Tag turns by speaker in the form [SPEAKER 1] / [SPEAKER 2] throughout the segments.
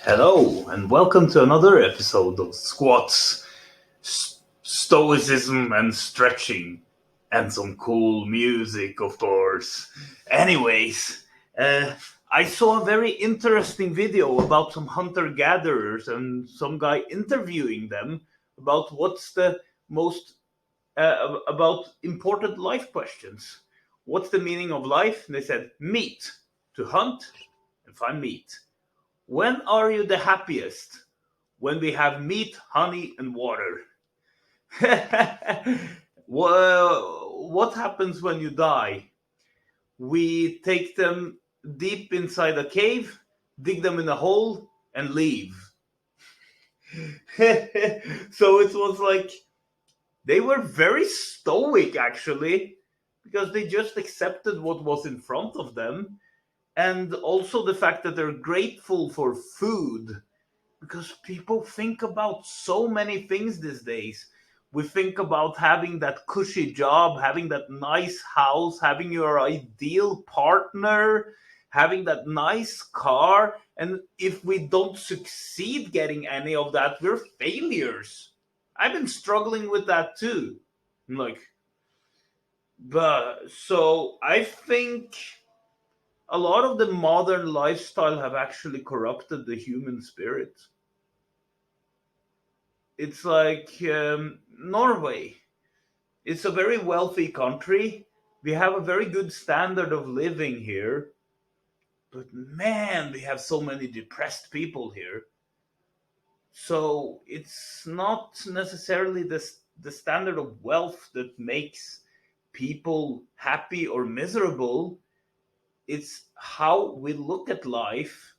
[SPEAKER 1] Hello, and welcome to another episode of Squats, Stoicism, and Stretching, and some cool music, of course. Anyways, I saw a very interesting video about some hunter gatherers and some guy interviewing them about what's the most about important life questions. What's the meaning of life? And they said, meat, to hunt and find meat. When are you the happiest? When we have meat, honey, and water. Well, what happens when you die? We take them deep inside a cave, dig them in a hole, and leave. So it was like they were very stoic, actually, because they just accepted what was in front of them. And also the fact that they're grateful for food, because people think about so many things these days. We think about having that cushy job, having that nice house, having your ideal partner, having that nice car. And if we don't succeed getting any of that, we're failures. I've been struggling with that too. Like, but so I think a lot of the modern lifestyle have actually corrupted the human spirit. It's like Norway. It's a very wealthy country. We have a very good standard of living here. But man, we have so many depressed people here. So it's not necessarily the standard of wealth that makes people happy or miserable. It's how we look at life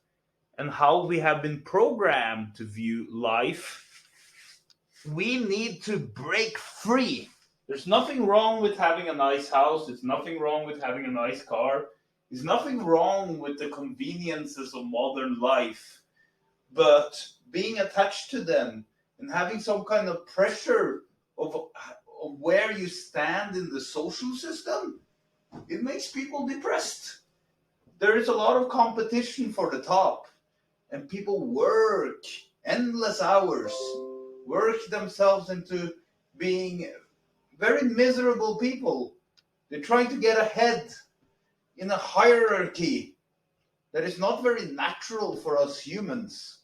[SPEAKER 1] and how we have been programmed to view life. We need to break free. There's nothing wrong with having a nice house. There's nothing wrong with having a nice car. There's nothing wrong with the conveniences of modern life. But being attached to them and having some kind of pressure of where you stand in the social system, it makes people depressed. There is a lot of competition for the top, and people work endless hours, work themselves into being very miserable people. They're trying to get ahead in a hierarchy that is not very natural for us humans.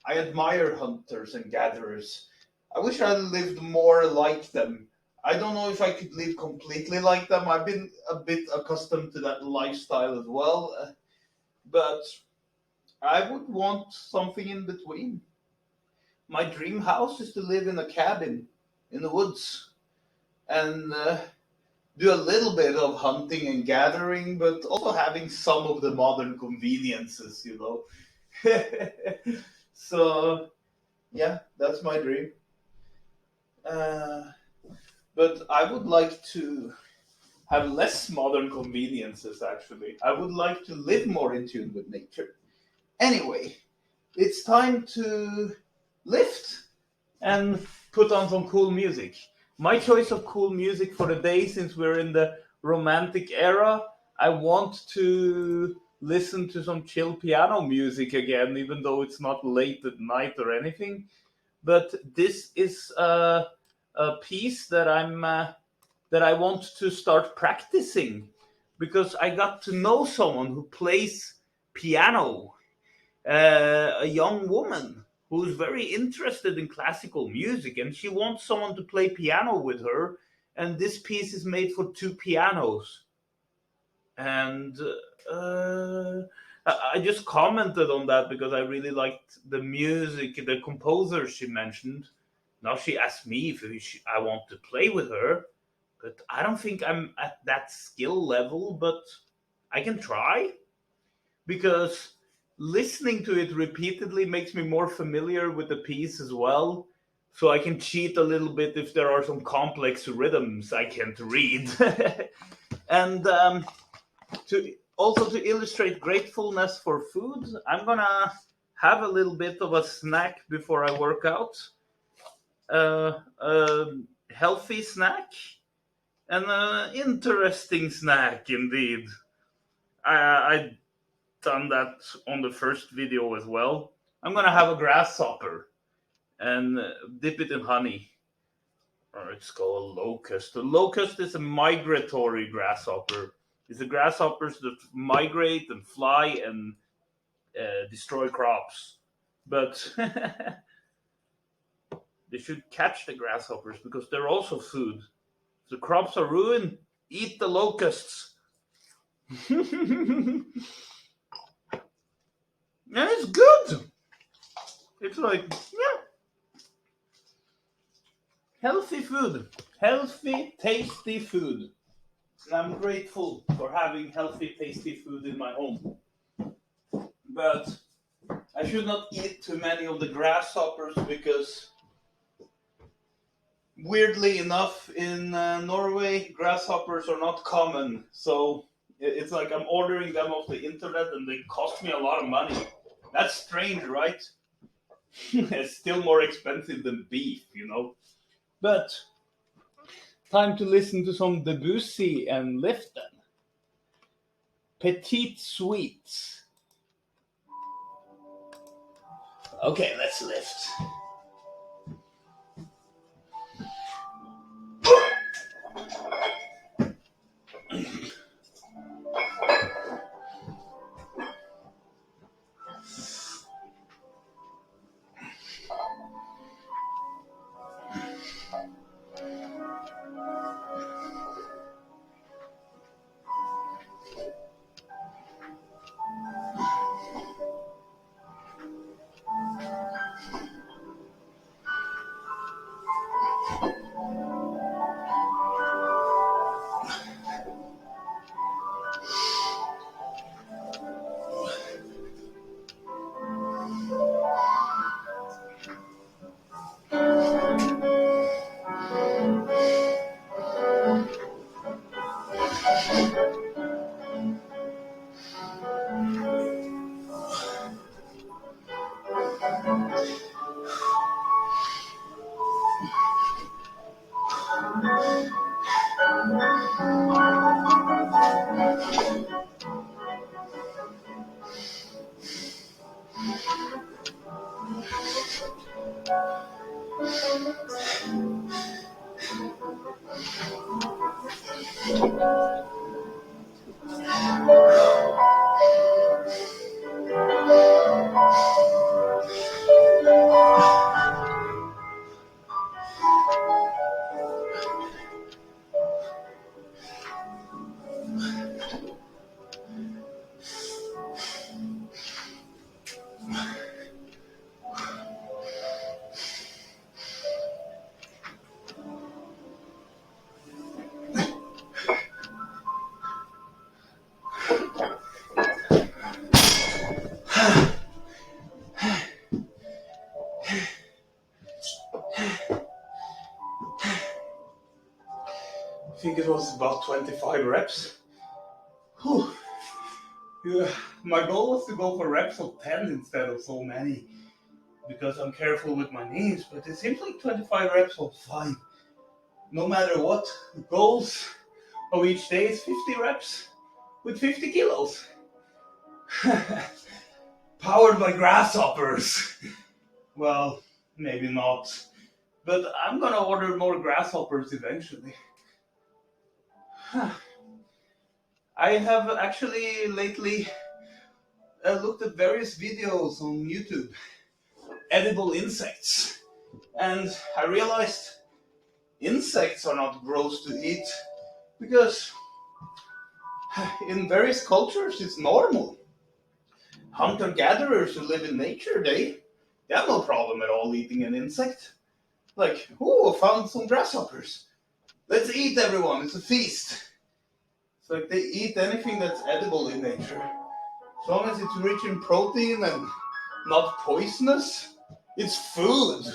[SPEAKER 1] I admire hunters and gatherers. I wish I lived more like them. I don't know if I could live completely like them. I've been a bit accustomed to that lifestyle as well. But I would want something in between. My dream house is to live in a cabin in the woods and do a little bit of hunting and gathering, but also having some of the modern conveniences, you know. So, yeah, that's my dream. Uh, but I would like to have less modern conveniences, actually. I would like to live more in tune with nature. Anyway, it's time to lift and put on some cool music. My choice of cool music for the day, since we're in the romantic era, I want to listen to some chill piano music again, even though it's not late at night or anything. But this is a piece that that I want to start practicing, because I got to know someone who plays piano, a young woman who's very interested in classical music, and she wants someone to play piano with her. And this piece is made for two pianos. And uh, I just commented on that because I really liked the music, the composer she mentioned. Now she asked me if I want to play with her, but I don't think I'm at that skill level. But I can try, because listening to it repeatedly makes me more familiar with the piece as well. So I can cheat a little bit if there are some complex rhythms I can't read. And to illustrate gratefulness for food, I'm gonna have a little bit of a snack before I work out. A healthy snack and an interesting snack indeed. I done that on the first video as well. I'm gonna have a grasshopper and dip it in honey. Or it's called a locust. A locust is a migratory grasshopper. It's the grasshoppers that migrate and fly and destroy crops. But they should catch the grasshoppers because they're also food. If the crops are ruined, eat the locusts. And it's good. It's like, yeah, healthy food. Healthy, tasty food. And I'm grateful for having healthy, tasty food in my home. But I should not eat too many of the grasshoppers because, weirdly enough, in Norway, grasshoppers are not common. So it's like I'm ordering them off the internet and they cost me a lot of money. That's strange, right? It's still more expensive than beef, you know. But time to listen to some Debussy and lift then. Petite suites. Okay, let's lift. I think it was about 25 reps. Whew. Yeah. My goal was to go for reps of 10 instead of so many because I'm careful with my knees, but it seems like 25 reps of 5. No matter what, the goals of each day is 50 reps with 50 kilos. Powered by grasshoppers. Well, maybe not, but I'm gonna order more grasshoppers eventually. I have actually lately looked at various videos on YouTube, edible insects, and I realized insects are not gross to eat because in various cultures it's normal. Hunter-gatherers who live in nature, they have no problem at all eating an insect. Like, oh, I found some grasshoppers. Let's eat, everyone, it's a feast. It's like they eat anything that's edible in nature. As long as it's rich in protein and not poisonous, it's food.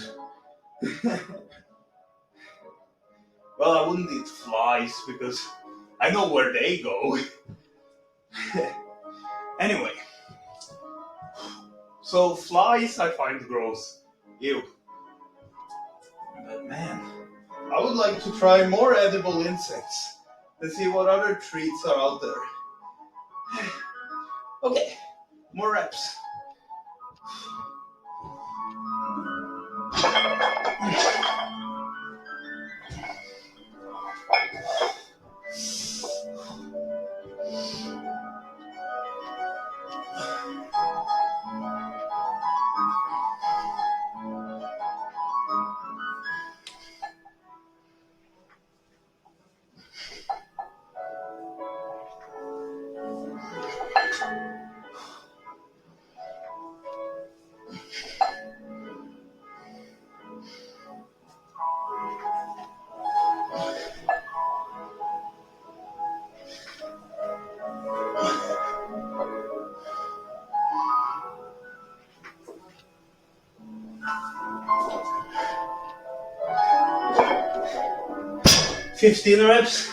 [SPEAKER 1] Well, I wouldn't eat flies because I know where they go. Anyway, so flies I find gross. Ew. But man, I would like to try more edible insects and see what other treats are out there. Okay, more reps. 15 reps.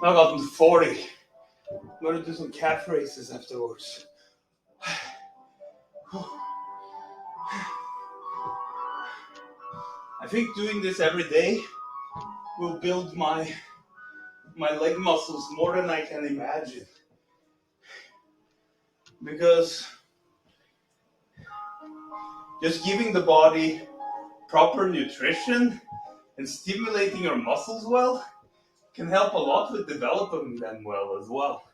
[SPEAKER 1] I got to 40. I'm gonna do some calf raises afterwards. I think doing this every day will build my leg muscles more than I can imagine. Because just giving the body proper nutrition and stimulating your muscles well can help a lot with developing them well as well.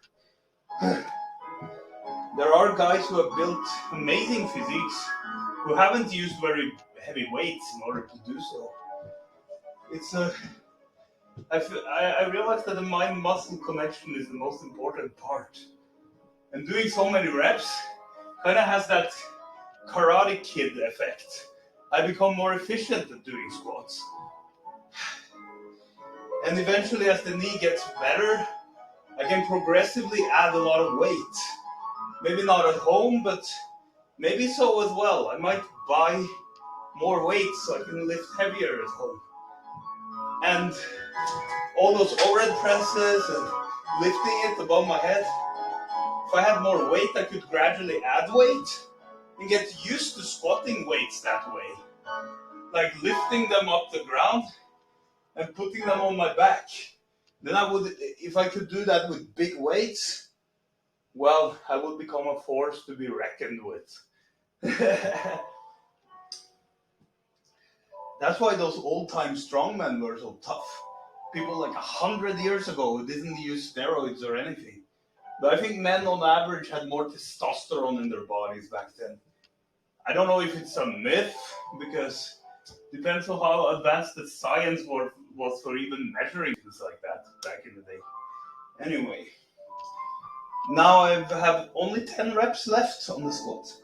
[SPEAKER 1] There are guys who have built amazing physiques who haven't used very heavy weights in order to do so. I realized that the mind-muscle connection is the most important part. And doing so many reps kind of has that Karate Kid effect. I become more efficient at doing squats. And eventually, as the knee gets better, I can progressively add a lot of weight. Maybe not at home, but maybe so as well. I might buy more weight so I can lift heavier at home. And all those overhead presses and lifting it above my head, if I had more weight, I could gradually add weight and get used to squatting weights that way. Like lifting them up the ground and putting them on my back. Then I would, if I could do that with big weights, well, I would become a force to be reckoned with. That's why those old-time strongmen were so tough. People like 100 years ago who didn't use steroids or anything. But I think men on average had more testosterone in their bodies back then. I don't know if it's a myth, because it depends on how advanced the science was for even measuring things like that back in the day. Anyway, now I have only 10 reps left on the squat.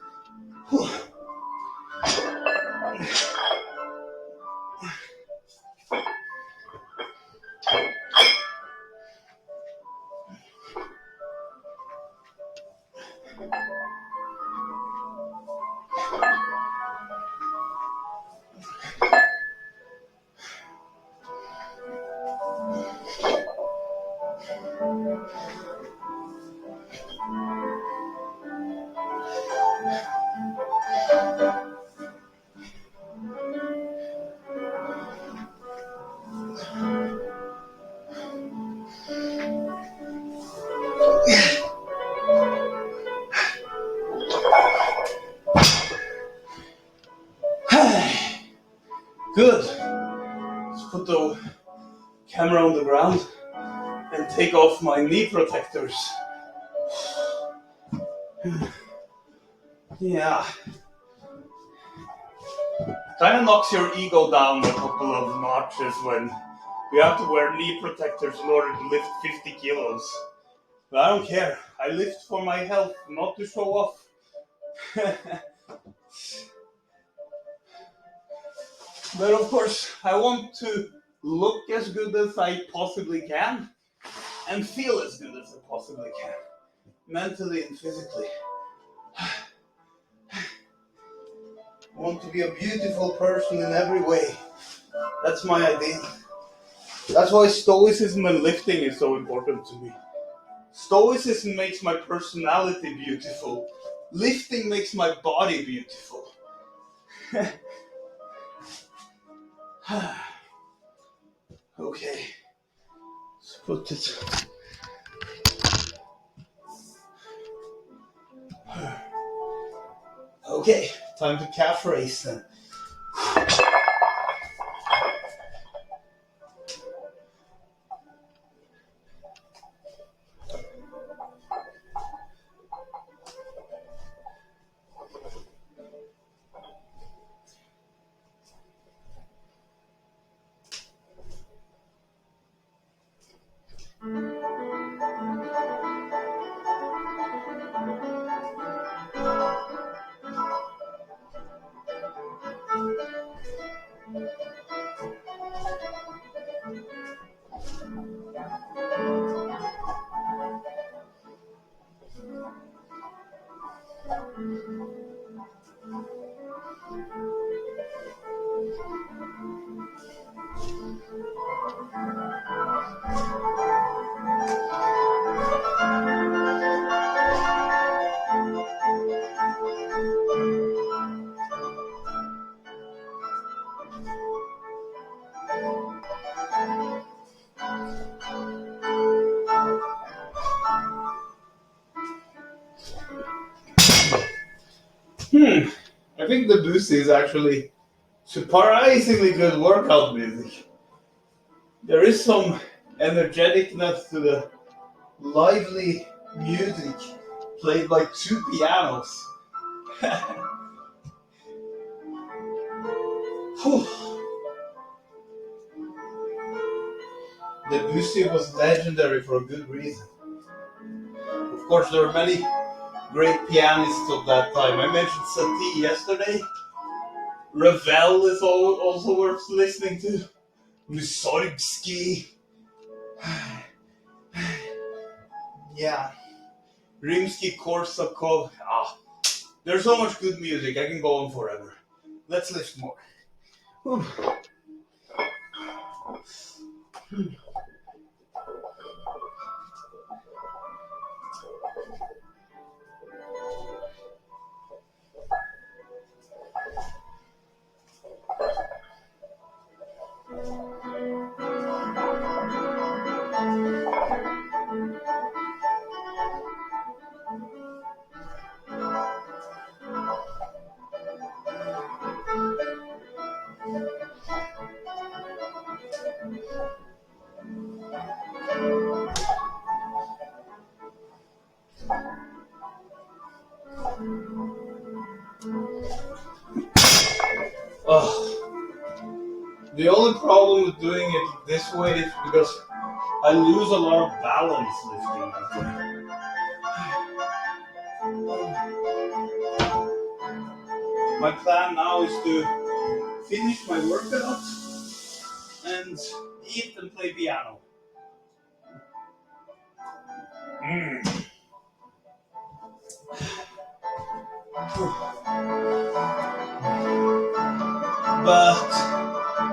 [SPEAKER 1] Good. Let's put the camera on the ground and take off my knee protectors. Yeah. Kind of knocks your ego down a couple of notches when you have to wear knee protectors in order to lift 50 kilos. But I don't care. I lift for my health, not to show off. But of course, I want to look as good as I possibly can and feel as good as I possibly can, mentally and physically. I want to be a beautiful person in every way. That's my idea. That's why stoicism and lifting is so important to me. Stoicism makes my personality beautiful. Lifting makes my body beautiful. Okay, let's put it. Okay, time to calf raise then. Hmm. I think Debussy is actually surprisingly good workout music. There is some energeticness to the lively music played by two pianos. Whew. Debussy was legendary for a good reason. Of course, there are many great pianists of that time. I mentioned Satie yesterday. Ravel is also worth listening to. Mussorgsky. Yeah. Rimsky-Korsakov. Ah, there's so much good music. I can go on forever. Let's list more. Whew. Oh, the only problem with doing it this way is because I lose a lot of balance lifting this way. My plan now is to finish my workout and eat and play piano. Mm. But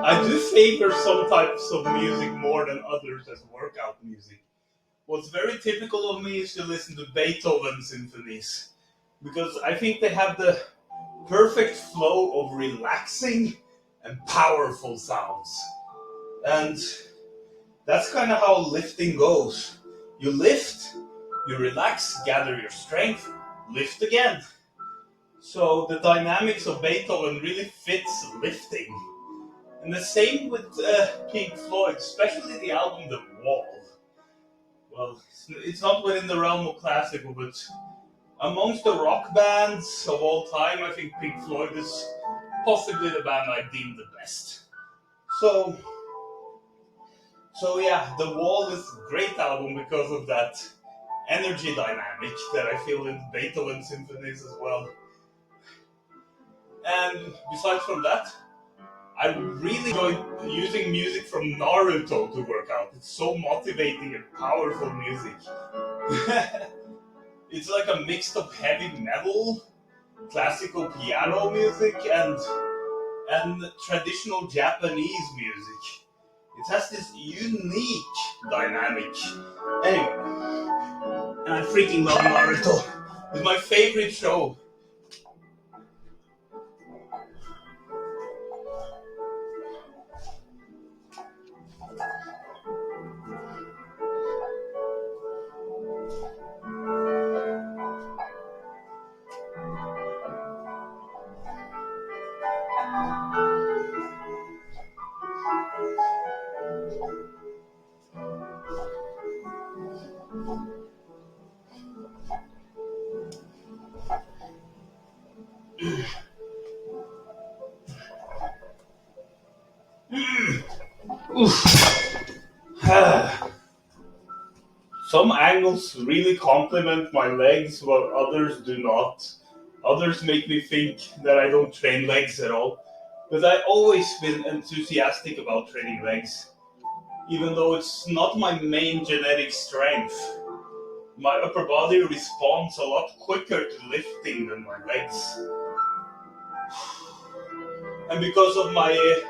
[SPEAKER 1] I do favor some types of music more than others as workout music. What's very typical of me is to listen to Beethoven symphonies because I think they have the perfect flow of relaxing and powerful sounds. And that's kind of how lifting goes. You lift, you relax, gather your strength, lift again. So the dynamics of Beethoven really fits lifting. And the same with Pink Floyd, especially the album The Wall. Well, it's not within the realm of classical, but amongst the rock bands of all time, I think Pink Floyd is possibly the band I deem the best. So yeah, The Wall is a great album because of that energy dynamic that I feel in Beethoven symphonies as well. And besides from that, I really enjoy using music from Naruto to work out. It's so motivating and powerful music. It's like a mix of heavy metal, classical piano music, and traditional Japanese music. It has this unique dynamic. Anyway, and I freaking love Naruto. It's my favorite show. Some angles really complement my legs, while others do not. Others make me think that I don't train legs at all. But I've always been enthusiastic about training legs, even though it's not my main genetic strength. My upper body responds a lot quicker to lifting than my legs. And because of my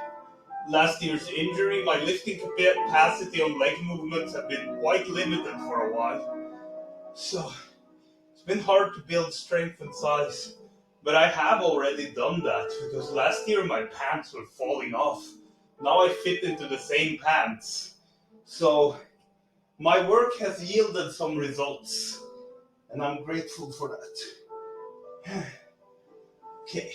[SPEAKER 1] last year's injury, my lifting capacity on leg movements have been quite limited for a while. So it's been hard to build strength and size. But I have already done that because last year my pants were falling off. Now I fit into the same pants. So my work has yielded some results, and I'm grateful for that. Okay.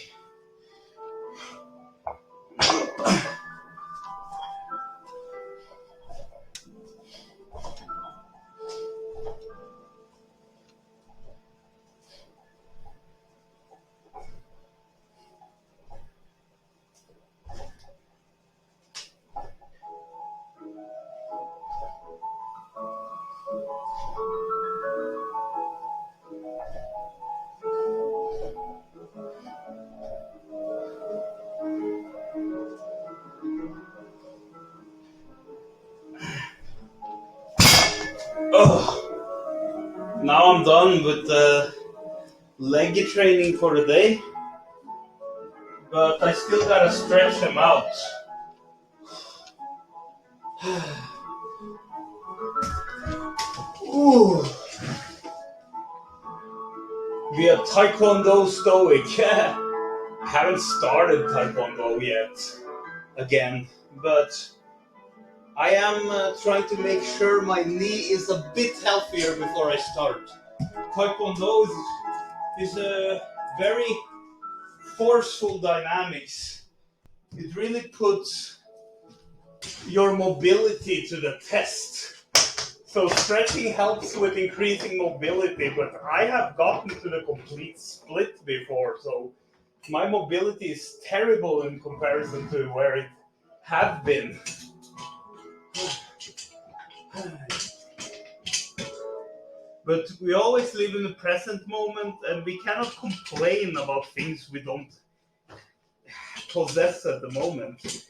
[SPEAKER 1] Oh, now I'm done with the leg training for the day, but I still gotta stretch them out. Ooh, we are Taekwondo stoic. I haven't started Taekwondo yet, again, but I am trying to make sure my knee is a bit healthier before I start. Taekwondo is a very forceful dynamics. It really puts your mobility to the test. So stretching helps with increasing mobility, but I have gotten to the complete split before, so my mobility is terrible in comparison to where it had been. But we always live in the present moment, and we cannot complain about things we don't possess at the moment.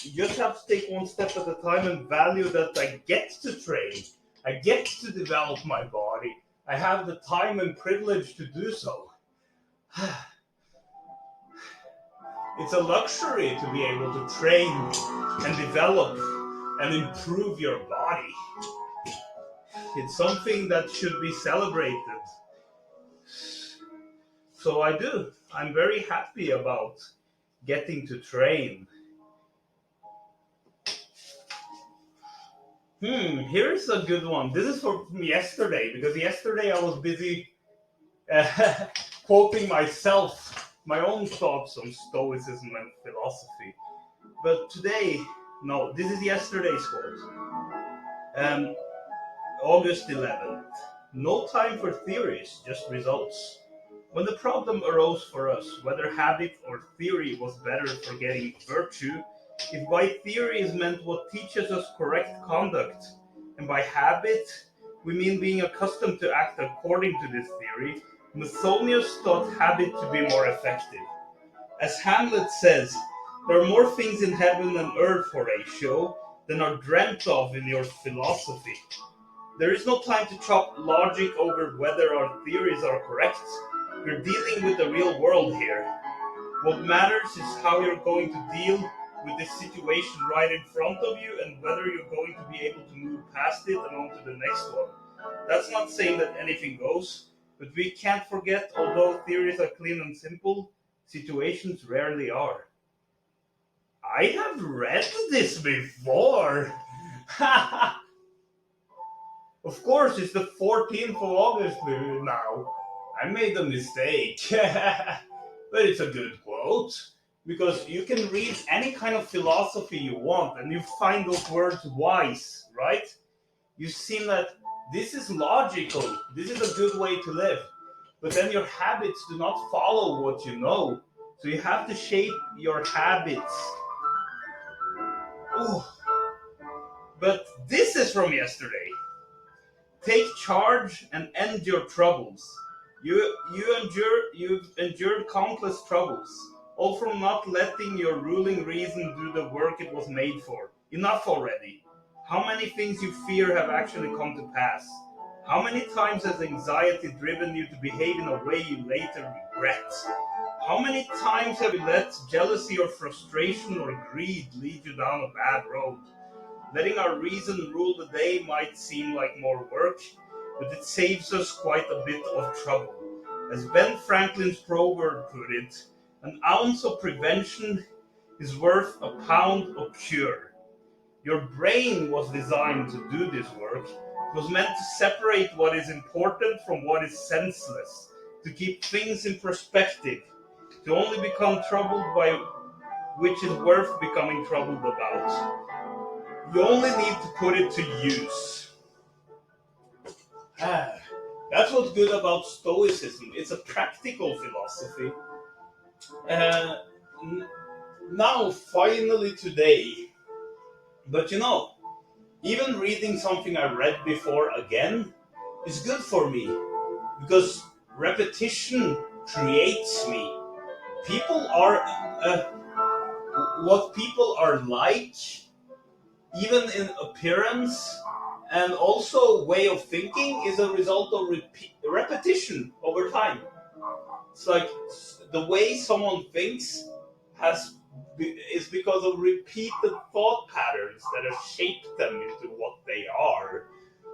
[SPEAKER 1] You just have to take one step at a time and value that I get to train. I get to develop my body. I have the time and privilege to do so. It's a luxury to be able to train and develop and improve your body. It's something that should be celebrated. So I do. I'm very happy about getting to train. Here's a good one. This is from yesterday, because yesterday I was busy quoting myself, my own thoughts on stoicism and philosophy. But today, no, this is yesterday's quote. August 11th. No time for theories, just results. When the problem arose for us, whether habit or theory was better for getting virtue, if by theory is meant what teaches us correct conduct, and by habit we mean being accustomed to act according to this theory, Musonius thought habit to be more effective. As Hamlet says, there are more things in heaven and earth, Horatio, than are dreamt of in your philosophy. There is no time to chop logic over whether our theories are correct. We're dealing with the real world here. What matters is how you're going to deal with this situation right in front of you, and whether you're going to be able to move past it and on to the next one. That's not saying that anything goes, but we can't forget, although theories are clean and simple, situations rarely are. I have read this before. Of course, it's the 14th of August now. I made a mistake. But it's a good quote. Because you can read any kind of philosophy you want and you find those words wise, right? You see that this is logical. This is a good way to live. But then your habits do not follow what you know. So you have to shape your habits. Ooh. But this is from yesterday. Take charge and end your troubles. You've endured countless troubles, all from not letting your ruling reason do the work it was made for. Enough already. How many things you fear have actually come to pass? How many times has anxiety driven you to behave in a way you later regret? How many times have you let jealousy or frustration or greed lead you down a bad road? Letting our reason rule the day might seem like more work, but it saves us quite a bit of trouble. As Ben Franklin's proverb put it, an ounce of prevention is worth a pound of cure. Your brain was designed to do this work. It was meant to separate what is important from what is senseless, to keep things in perspective. to only become troubled by which is worth becoming troubled about. You only need to put it to use. Ah, that's what's good about stoicism. It's a practical philosophy. Uh, n- Now, finally today, but even reading something I read before again is good for me because repetition creates me. People are what people are like, even in appearance and also way of thinking, is a result of repetition over time. It's like the way someone thinks has is because of repeated thought patterns that have shaped them into what they are.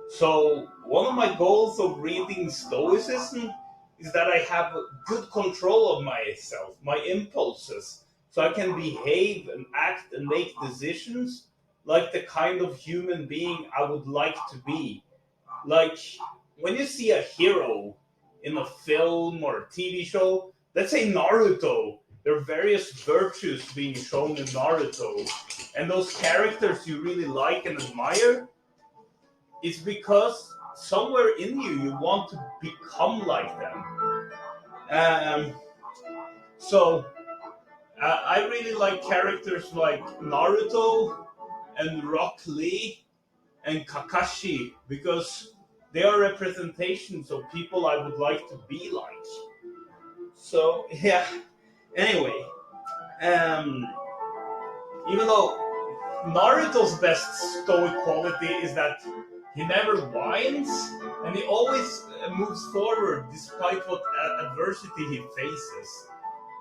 [SPEAKER 1] So one of my goals of reading Stoicism is that I have good control of myself, my impulses, so I can behave and act and make decisions like the kind of human being I would like to be. Like when you see a hero in a film or a TV show, let's say Naruto, there are various virtues being shown in Naruto, and those characters you really like and admire, it's because somewhere in you you want to become like them. Um, so I really like characters like Naruto and Rock Lee and Kakashi because they are representations of people I would like to be like. So yeah. Anyway, um, even though Naruto's best stoic quality is that he never whines and he always moves forward despite what adversity he faces.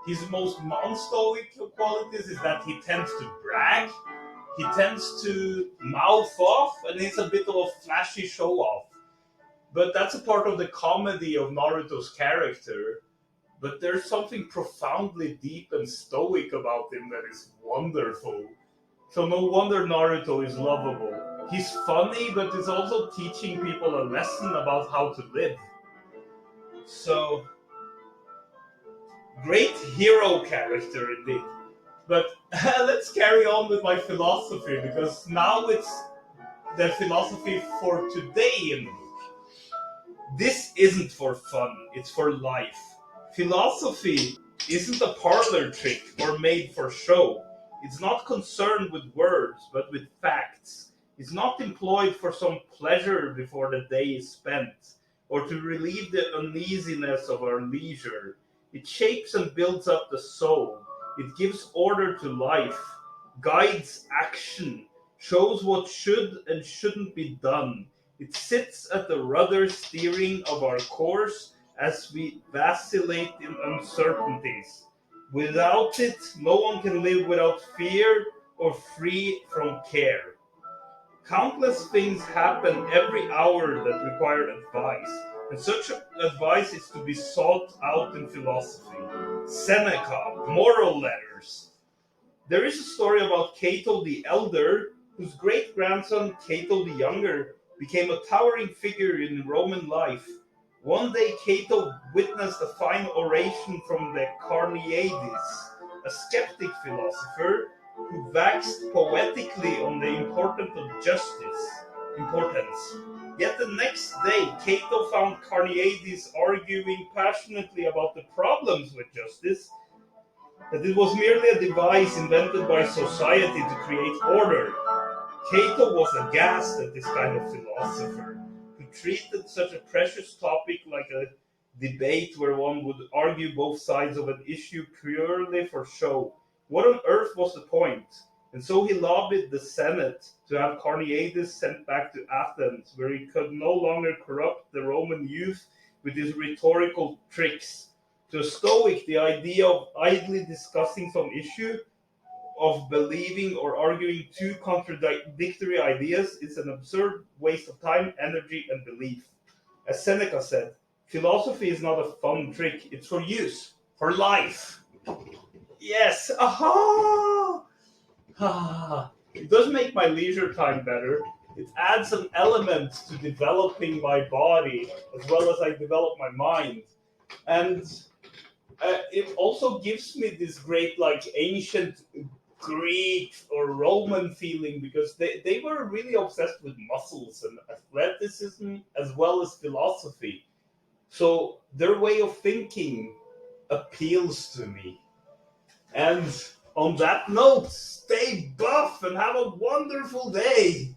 [SPEAKER 1] His most non-stoic qualities is that he tends to brag, he tends to mouth off, and he's a bit of a flashy show-off. But that's a part of the comedy of Naruto's character. But there's something profoundly deep and stoic about him that is wonderful. So no wonder Naruto is lovable. He's funny, but he's also teaching people a lesson about how to live. So, great hero character indeed. But let's carry on with my philosophy, because now it's the philosophy for today in the book. This isn't for fun, it's for life. Philosophy isn't a parlor trick or made for show. It's not concerned with words, but with facts. It's not employed for some pleasure before the day is spent, or to relieve the uneasiness of our leisure. It shapes and builds up the soul. It gives order to life, guides action, shows what should and shouldn't be done. It sits at the rudder steering of our course as we vacillate in uncertainties. Without it, no one can live without fear or free from care. Countless things happen every hour that require advice, and such advice is to be sought out in philosophy. Seneca, moral letters. There is a story about Cato the Elder, whose great grandson Cato the Younger became a towering figure in Roman life. One day Cato witnessed a fine oration from the Carneades, a skeptic philosopher who waxed poetically on the importance. Yet the next day Cato found Carneades arguing passionately about the problems with justice, that it was merely a device invented by society to create order. Cato was aghast at this kind of philosopher, who treated such a precious topic like a debate where one would argue both sides of an issue purely for show. What on earth was the point? And so he lobbied the Senate to have Carneades sent back to Athens, where he could no longer corrupt the Roman youth with his rhetorical tricks. To a Stoic, the idea of idly discussing some issue, of believing or arguing two contradictory ideas, is an absurd waste of time, energy, and belief. As Seneca said, philosophy is not a fun trick, it's for use, for life. Yes, aha! Ah, it does make my leisure time better. It adds an element to developing my body as well as I develop my mind. And It also gives me this great, like, ancient Greek or Roman feeling, because they were really obsessed with muscles and athleticism as well as philosophy. So their way of thinking appeals to me. And on that note, stay buff and have a wonderful day.